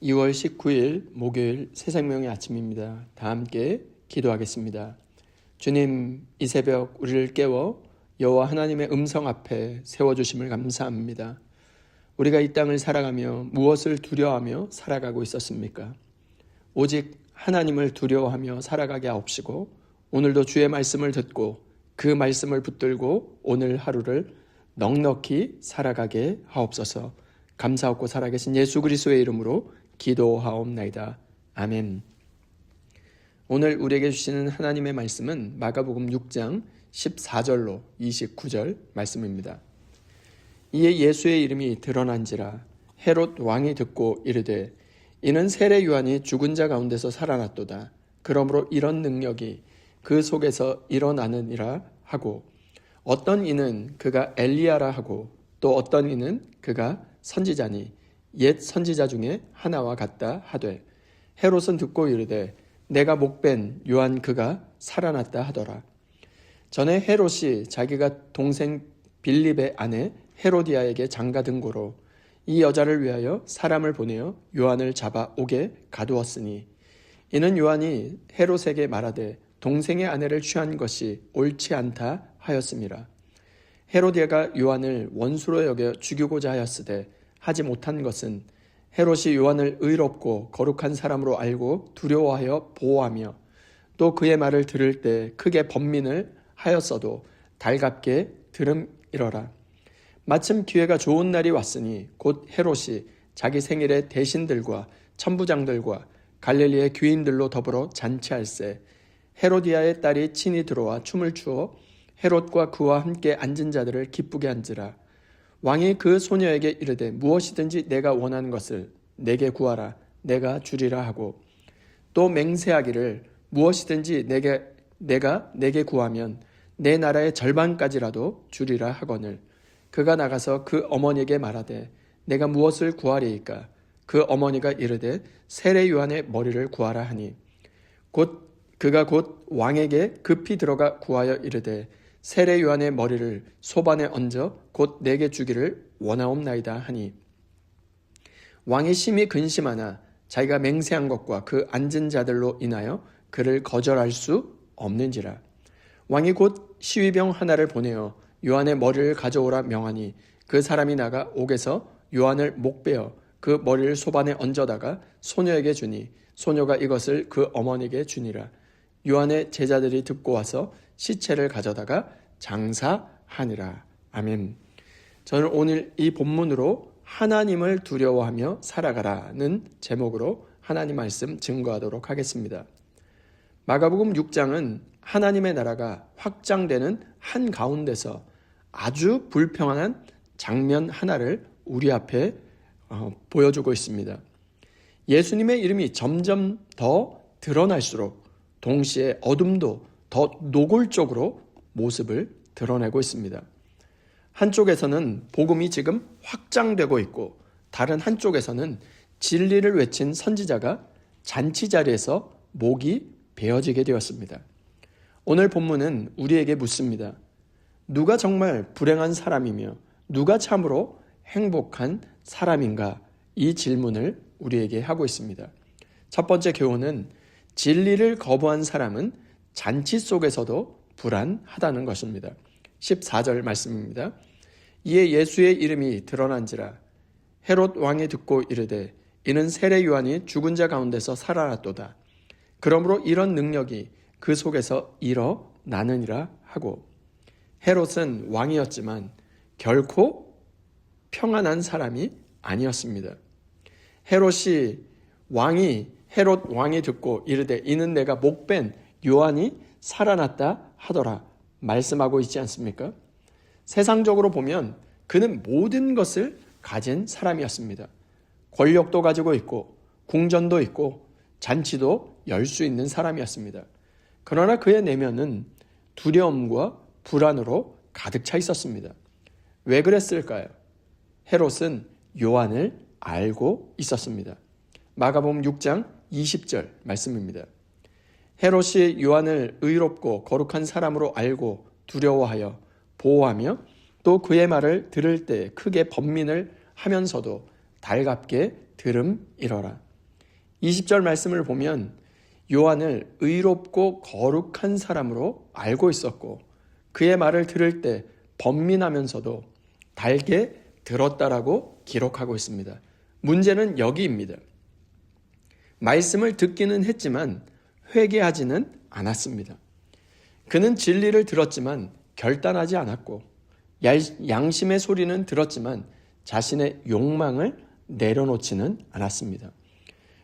2월 19일 목요일 새생명의 아침입니다. 다 함께 기도하겠습니다. 주님, 이 새벽 우리를 깨워 여호와 하나님의 음성 앞에 세워주심을 감사합니다. 우리가 이 땅을 살아가며 무엇을 두려워하며 살아가고 있었습니까? 오직 하나님을 두려워하며 살아가게 하옵시고 오늘도 주의 말씀을 듣고 그 말씀을 붙들고 오늘 하루를 넉넉히 살아가게 하옵소서. 감사하고 살아계신 예수 그리스도의 이름으로 기도하옵나이다. 아멘. 오늘 우리에게 주시는 하나님의 말씀은 마가복음 6장 14절로 29절 말씀입니다. 이에 예수의 이름이 드러난지라 헤롯 왕이 듣고 이르되 이는 세례 요한이 죽은 자 가운데서 살아났도다. 그러므로 이런 능력이 그 속에서 일어나느니라 하고 어떤 이는 그가 엘리야라 하고 또 어떤 이는 그가 선지자니 옛 선지자 중에 하나와 같다 하되 헤롯은 듣고 이르되 내가 목벤 요한 그가 살아났다 하더라. 전에 헤롯이 자기가 동생 빌립의 아내 헤로디아에게 장가든 고로 이 여자를 위하여 사람을 보내어 요한을 잡아 옥에 가두었으니 이는 요한이 헤롯에게 말하되 동생의 아내를 취한 것이 옳지 않다 하였음이라. 헤로디아가 요한을 원수로 여겨 죽이고자 하였으되 하지 못한 것은 헤롯이 요한을 의롭고 거룩한 사람으로 알고 두려워하여 보호하며 또 그의 말을 들을 때 크게 번민을 하였어도 달갑게 들음이러라. 마침 기회가 좋은 날이 왔으니 곧 헤롯이 자기 생일에 대신들과 천부장들과 갈릴리의 귀인들로 더불어 잔치할세 헤로디아의 딸이 친히 들어와 춤을 추어 헤롯과 그와 함께 앉은 자들을 기쁘게 한지라. 왕이 그 소녀에게 이르되 무엇이든지 내가 원하는 것을 내게 구하라 내가 주리라 하고 또 맹세하기를 무엇이든지 내가 내게 구하면 내 나라의 절반까지라도 주리라 하거늘 그가 나가서 그 어머니에게 말하되 내가 무엇을 구하리이까. 그 어머니가 이르되 세례 요한의 머리를 구하라 하니 그가 곧 왕에게 급히 들어가 구하여 이르되 세례 요한의 머리를 소반에 얹어 곧 내게 주기를 원하옵나이다 하니 왕이 심히 근심하나 자기가 맹세한 것과 그 앉은 자들로 인하여 그를 거절할 수 없는지라. 왕이 곧 시위병 하나를 보내어 요한의 머리를 가져오라 명하니 그 사람이 나가 옥에서 요한을 목베어 그 머리를 소반에 얹어다가 소녀에게 주니 소녀가 이것을 그 어머니에게 주니라. 요한의 제자들이 듣고 와서 시체를 가져다가 장사하니라. 아멘. 저는 오늘 이 본문으로 하나님을 두려워하며 살아가라는 제목으로 하나님 말씀 증거하도록 하겠습니다. 마가복음 6장은 하나님의 나라가 확장되는 한가운데서 아주 불평한 장면 하나를 우리 앞에 보여주고 있습니다. 예수님의 이름이 점점 더 드러날수록 동시에 어둠도 더 노골적으로 모습을 드러내고 있습니다. 한쪽에서는 복음이 지금 확장되고 있고 다른 한쪽에서는 진리를 외친 선지자가 잔치 자리에서 목이 베어지게 되었습니다. 오늘 본문은 우리에게 묻습니다. 누가 정말 불행한 사람이며 누가 참으로 행복한 사람인가? 이 질문을 우리에게 하고 있습니다. 첫 번째 교훈은 진리를 거부한 사람은 잔치 속에서도 불안하다는 것입니다. 14절 말씀입니다. 이에 예수의 이름이 드러난지라 헤롯 왕이 듣고 이르되 이는 세례 요한이 죽은 자 가운데서 살아났도다. 그러므로 이런 능력이 그 속에서 일어나느니라 하고 헤롯은 왕이었지만 결코 평안한 사람이 아니었습니다. 헤롯 왕이 듣고 이르되 이는 내가 목벤 요한이 살아났다 하더라 말씀하고 있지 않습니까? 세상적으로 보면 그는 모든 것을 가진 사람이었습니다. 권력도 가지고 있고 궁전도 있고 잔치도 열 수 있는 사람이었습니다. 그러나 그의 내면은 두려움과 불안으로 가득 차 있었습니다. 왜 그랬을까요? 헤롯은 요한을 알고 있었습니다. 마가복음 6장 20절 말씀입니다. 헤롯이 요한을 의롭고 거룩한 사람으로 알고 두려워하여 보호하며 또 그의 말을 들을 때 크게 번민을 하면서도 달갑게 들음이러라. 20절 말씀을 보면 요한을 의롭고 거룩한 사람으로 알고 있었고 그의 말을 들을 때 번민하면서도 달게 들었다라고 기록하고 있습니다. 문제는 여기입니다. 말씀을 듣기는 했지만 회개하지는 않았습니다. 그는 진리를 들었지만 결단하지 않았고 양심의 소리는 들었지만 자신의 욕망을 내려놓지는 않았습니다.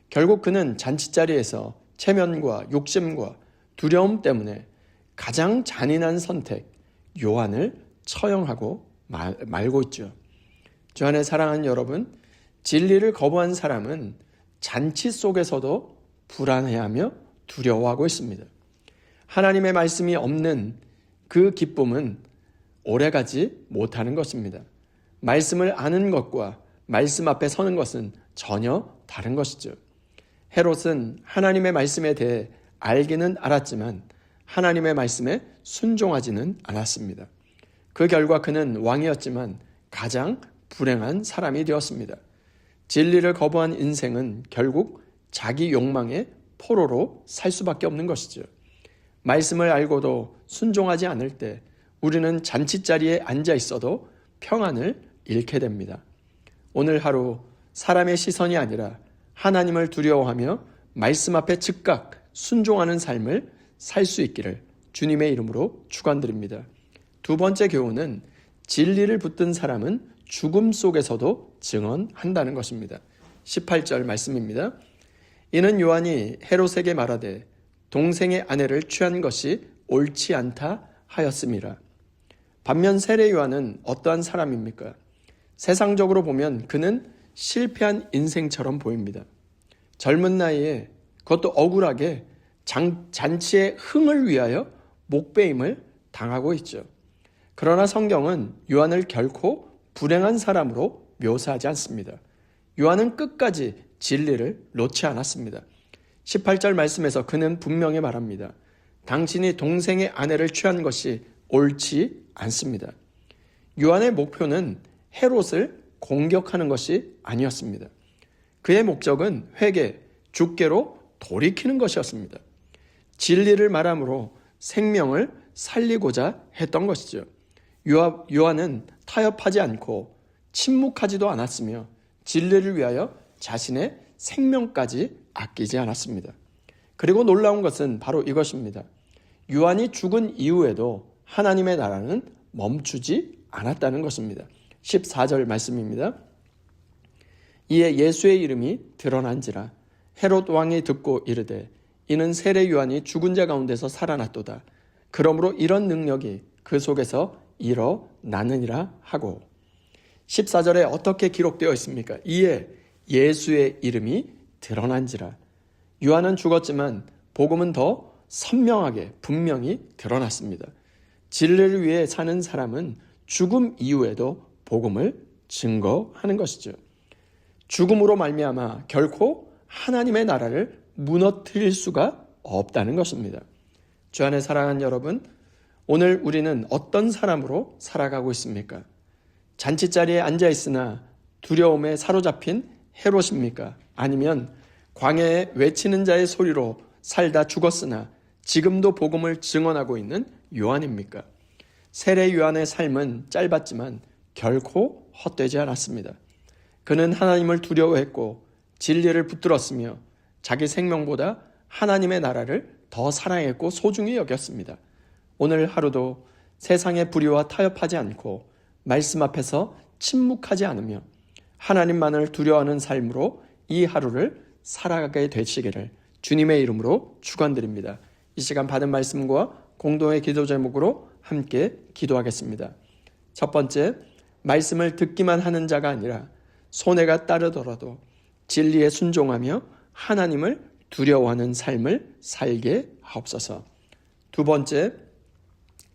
결국 그는 잔치자리에서 체면과 욕심과 두려움 때문에 가장 잔인한 선택, 요한을 처형하고 말고 있죠. 주 안에 사랑하는 여러분, 진리를 거부한 사람은 잔치 속에서도 불안해하며 두려워하고 있습니다. 하나님의 말씀이 없는 그 기쁨은 오래가지 못하는 것입니다. 말씀을 아는 것과 말씀 앞에 서는 것은 전혀 다른 것이죠. 헤롯은 하나님의 말씀에 대해 알기는 알았지만 하나님의 말씀에 순종하지는 않았습니다. 그 결과 그는 왕이었지만 가장 불행한 사람이 되었습니다. 진리를 거부한 인생은 결국 자기 욕망의 포로로 살 수밖에 없는 것이죠. 말씀을 알고도 순종하지 않을 때 우리는 잔치자리에 앉아 있어도 평안을 잃게 됩니다. 오늘 하루 사람의 시선이 아니라 하나님을 두려워하며 말씀 앞에 즉각 순종하는 삶을 살 수 있기를 주님의 이름으로 축원드립니다. 두 번째 교훈은 진리를 붙든 사람은 죽음 속에서도 증언한다는 것입니다. 18절 말씀입니다. 이는 요한이 헤롯에게 말하되 동생의 아내를 취한 것이 옳지 않다 하였음이라. 반면 세례 요한은 어떠한 사람입니까? 세상적으로 보면 그는 실패한 인생처럼 보입니다. 젊은 나이에 그것도 억울하게 잔치의 흥을 위하여 목배임을 당하고 있죠. 그러나 성경은 요한을 결코 불행한 사람으로 묘사하지 않습니다. 요한은 끝까지 진리를 놓지 않았습니다. 18절 말씀에서 그는 분명히 말합니다. 당신이 동생의 아내를 취한 것이 옳지 않습니다. 요한의 목표는 헤롯을 공격하는 것이 아니었습니다. 그의 목적은 회개, 주께로 돌이키는 것이었습니다. 진리를 말함으로 생명을 살리고자 했던 것이죠. 요한은 타협하지 않고 침묵하지도 않았으며 진리를 위하여 자신의 생명까지 아끼지 않았습니다. 그리고 놀라운 것은 바로 이것입니다. 요한이 죽은 이후에도 하나님의 나라는 멈추지 않았다는 것입니다. 14절 말씀입니다. 이에 예수의 이름이 드러난지라 헤롯 왕이 듣고 이르되 이는 세례 요한이 죽은 자 가운데서 살아났도다. 그러므로 이런 능력이 그 속에서 일어나느니라 하고 14절에 어떻게 기록되어 있습니까? 이에 예수의 이름이 드러난지라. 요한은 죽었지만 복음은 더 선명하게 분명히 드러났습니다. 진리를 위해 사는 사람은 죽음 이후에도 복음을 증거하는 것이죠. 죽음으로 말미암아 결코 하나님의 나라를 무너뜨릴 수가 없다는 것입니다. 주 안에 사랑하는 여러분, 오늘 우리는 어떤 사람으로 살아가고 있습니까? 잔치자리에 앉아 있으나 두려움에 사로잡힌 헤롯입니까? 아니면 광야에 외치는 자의 소리로 살다 죽었으나 지금도 복음을 증언하고 있는 요한입니까? 세례 요한의 삶은 짧았지만 결코 헛되지 않았습니다. 그는 하나님을 두려워했고 진리를 붙들었으며 자기 생명보다 하나님의 나라를 더 사랑했고 소중히 여겼습니다. 오늘 하루도 세상의 불의와 타협하지 않고 말씀 앞에서 침묵하지 않으며 하나님만을 두려워하는 삶으로 이 하루를 살아가게 되시기를 주님의 이름으로 축원드립니다. 이 시간 받은 말씀과 공동의 기도 제목으로 함께 기도하겠습니다. 첫 번째, 말씀을 듣기만 하는 자가 아니라 손해가 따르더라도 진리에 순종하며 하나님을 두려워하는 삶을 살게 하옵소서. 두 번째,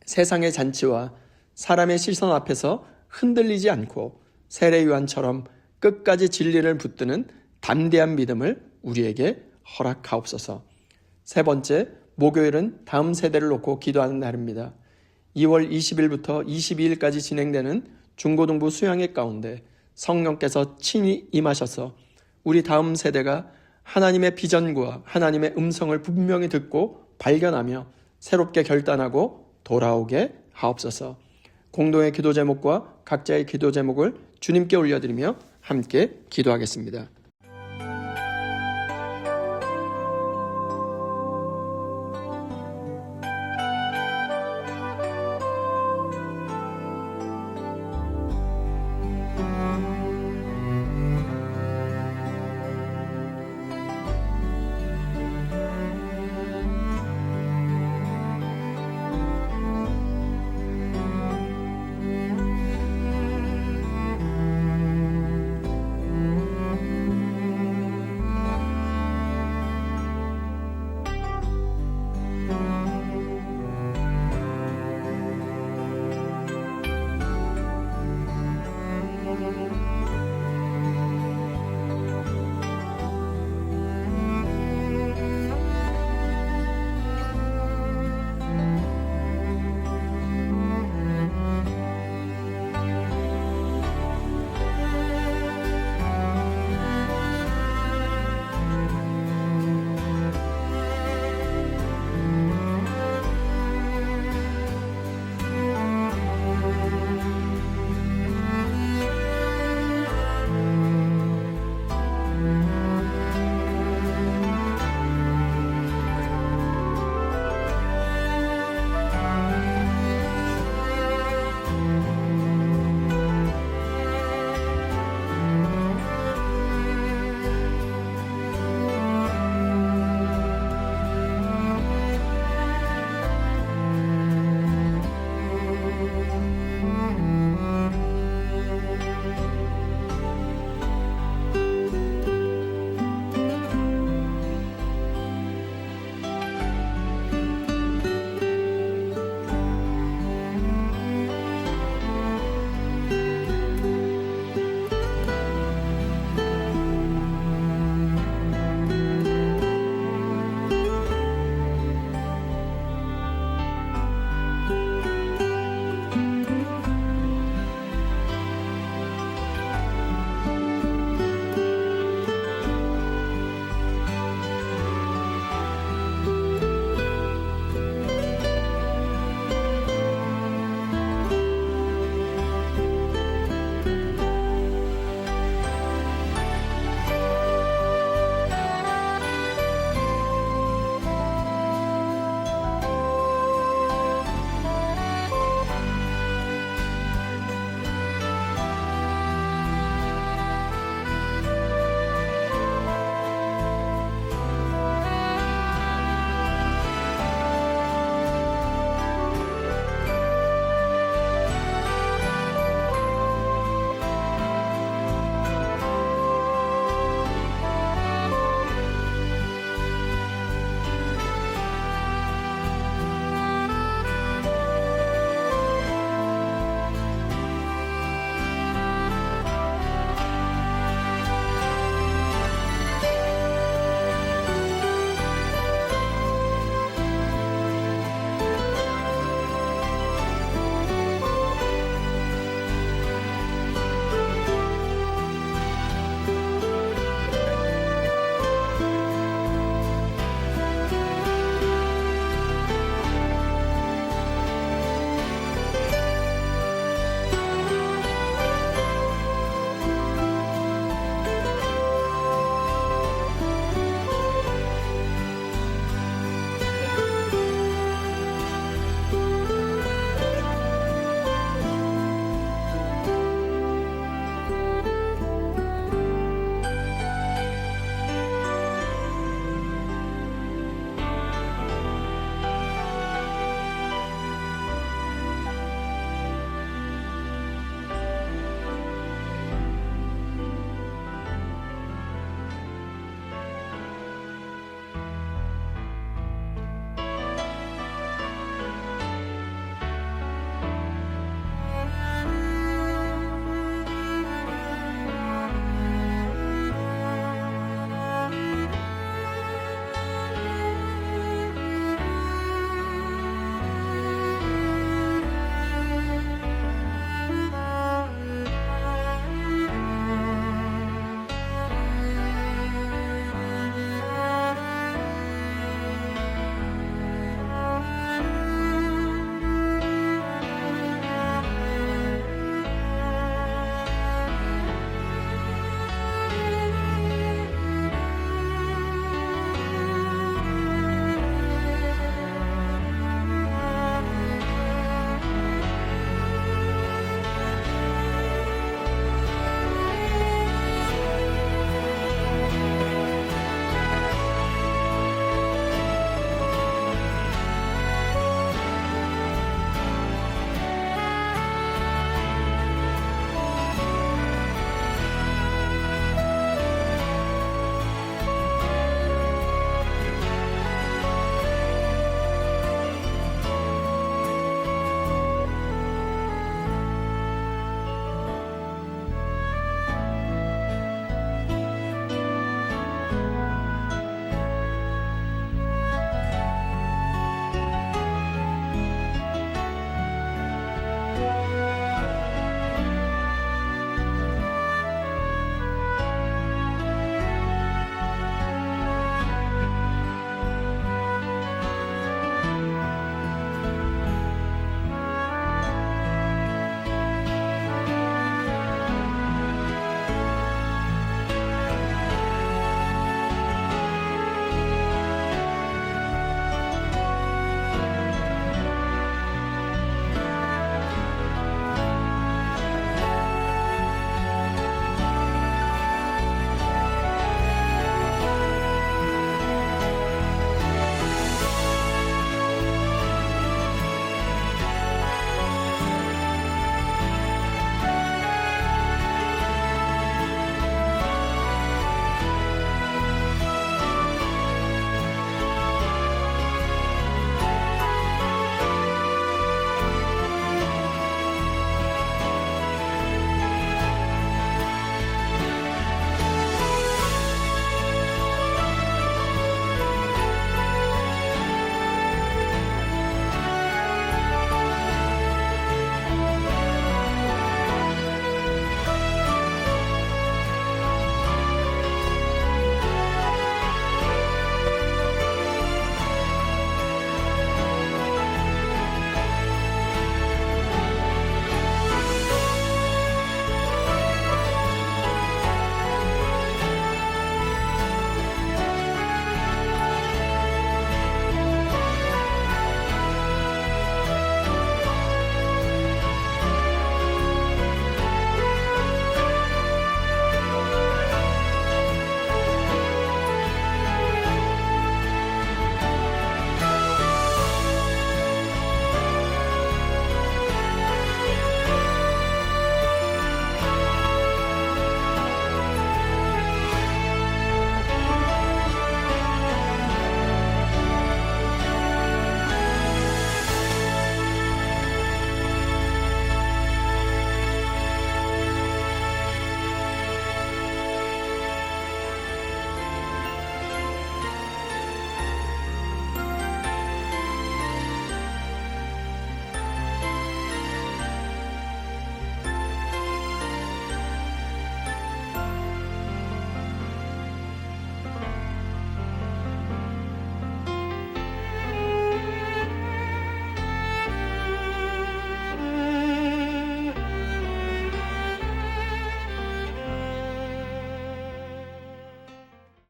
세상의 잔치와 사람의 시선 앞에서 흔들리지 않고 세례 요한처럼 끝까지 진리를 붙드는 담대한 믿음을 우리에게 허락하옵소서. 세 번째, 목요일은 다음 세대를 놓고 기도하는 날입니다. 2월 20일부터 22일까지 진행되는 중고등부 수양회 가운데 성령께서 친히 임하셔서 우리 다음 세대가 하나님의 비전과 하나님의 음성을 분명히 듣고 발견하며 새롭게 결단하고 돌아오게 하옵소서. 공동의 기도 제목과 각자의 기도 제목을 주님께 올려드리며 함께 기도하겠습니다.